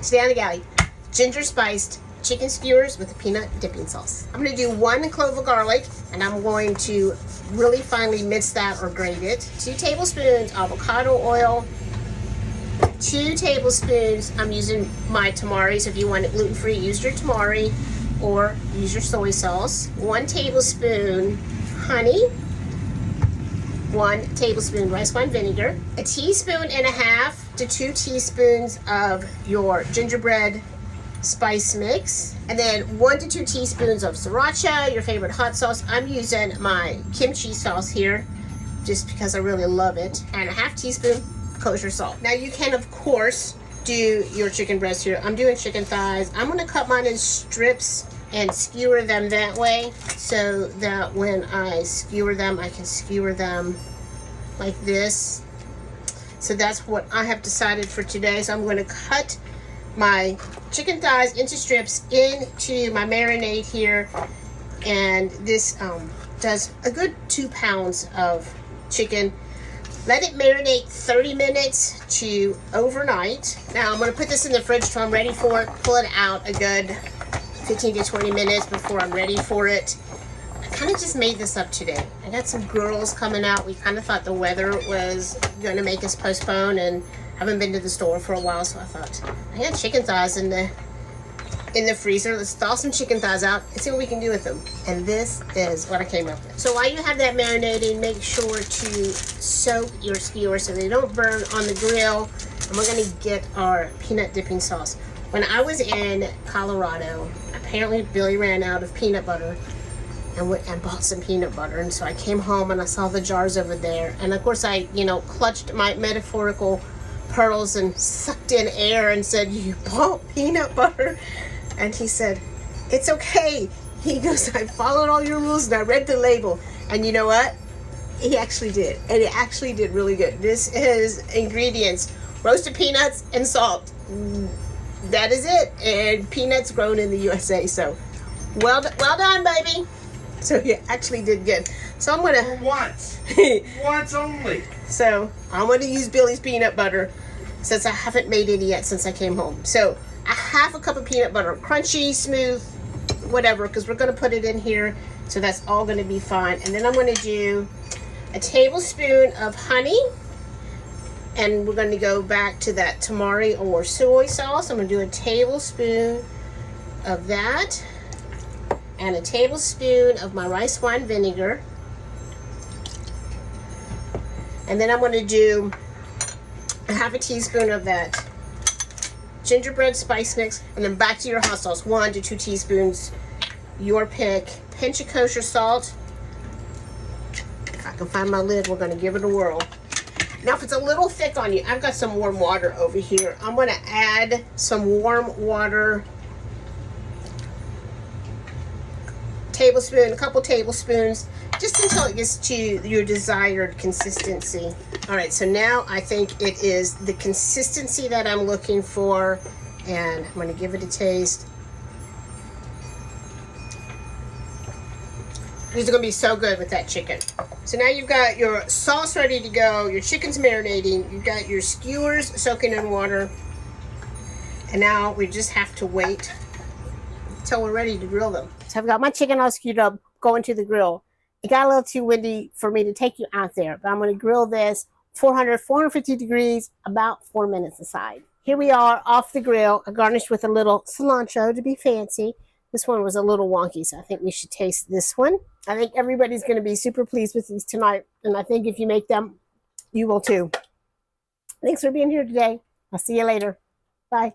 Today on the galley, ginger-spiced chicken skewers with a peanut dipping sauce. I'm going to do 1 clove of garlic, and I'm going to really finely mince that or grate it. 2 tablespoons avocado oil. 2 tablespoons, I'm using my tamari, so if you want it gluten-free, use your tamari or use your soy sauce. 1 tablespoon honey. 1 tablespoon rice wine vinegar. 1.5 teaspoons to 2 teaspoons of your gingerbread spice mix, and then 1 to 2 teaspoons of sriracha, your favorite hot sauce. I'm using my kimchi sauce here just because I really love it, and 1/2 teaspoon kosher salt. Now you can of course do your chicken breast here. I'm doing chicken thighs. I'm going to cut mine in strips and skewer them that way, so that when I skewer them, I can skewer them like this. So that's what I have decided for today. So I'm going to cut my chicken thighs into strips into my marinade here, and this does a good 2 pounds of chicken. Let it marinate 30 minutes to overnight. Now I'm going to put this in the fridge till I'm ready for it. Pull it out a good 15 to 20 minutes before I'm ready for it. I kind of just made this up today. I got some girls coming out. We kind of thought the weather was going to make us postpone, and haven't been to the store for a while, so I thought I got chicken thighs in the freezer. Let's thaw some chicken thighs out and see what we can do with them. And this is what I came up with. So while you have that marinating, make sure to soak your skewers so they don't burn on the grill. And we're going to get our peanut dipping sauce. When I was in Colorado, apparently Billy ran out of peanut butter and went and bought some peanut butter. And so I came home and I saw the jars over there. And of course I, clutched my metaphorical pearls and sucked in air and said, "You bought peanut butter?" And he said, "It's okay." He goes, "I followed all your rules and I read the label." And you know what? He actually did. And it actually did really good. This is ingredients: roasted peanuts and salt. That is it. And peanuts grown in the USA. So well done, baby. So he actually did good. So I'm gonna once only. So I'm gonna use Billy's peanut butter since I haven't made any yet since I came home. So 1/2 cup of peanut butter, crunchy, smooth, whatever, because we're gonna put it in here. So that's all gonna be fine. And then I'm gonna do 1 tablespoon of honey, and we're gonna go back to that tamari or soy sauce. I'm gonna do 1 tablespoon of that, and 1 tablespoon of my rice wine vinegar. And then I'm going to do 1/2 teaspoon of that gingerbread spice mix, and then back to your hot sauce, 1 to 2 teaspoons, your pick. Pinch of kosher salt. If I can find my lid, we're going to give it a whirl. Now if it's a little thick on you, I've got some warm water over here. I'm going to add some warm water, a couple tablespoons, just until it gets to your desired consistency. All right, so now I think it is the consistency that I'm looking for, and I'm going to give it a taste. These are going to be so good with that chicken. So now you've got your sauce ready to go, your chicken's marinating, you've got your skewers soaking in water, and now we just have to wait until we're ready to grill them. So I've got my chicken all skewed up, going to the grill. It got a little too windy for me to take you out there, but I'm going to grill this 450 degrees, about 4 minutes aside. Here we are off the grill. I garnished with a little cilantro to be fancy. This one was a little wonky, so I think we should taste this one. I think everybody's going to be super pleased with these tonight, and I think if you make them, you will too. Thanks for being here today. I'll see you later. Bye.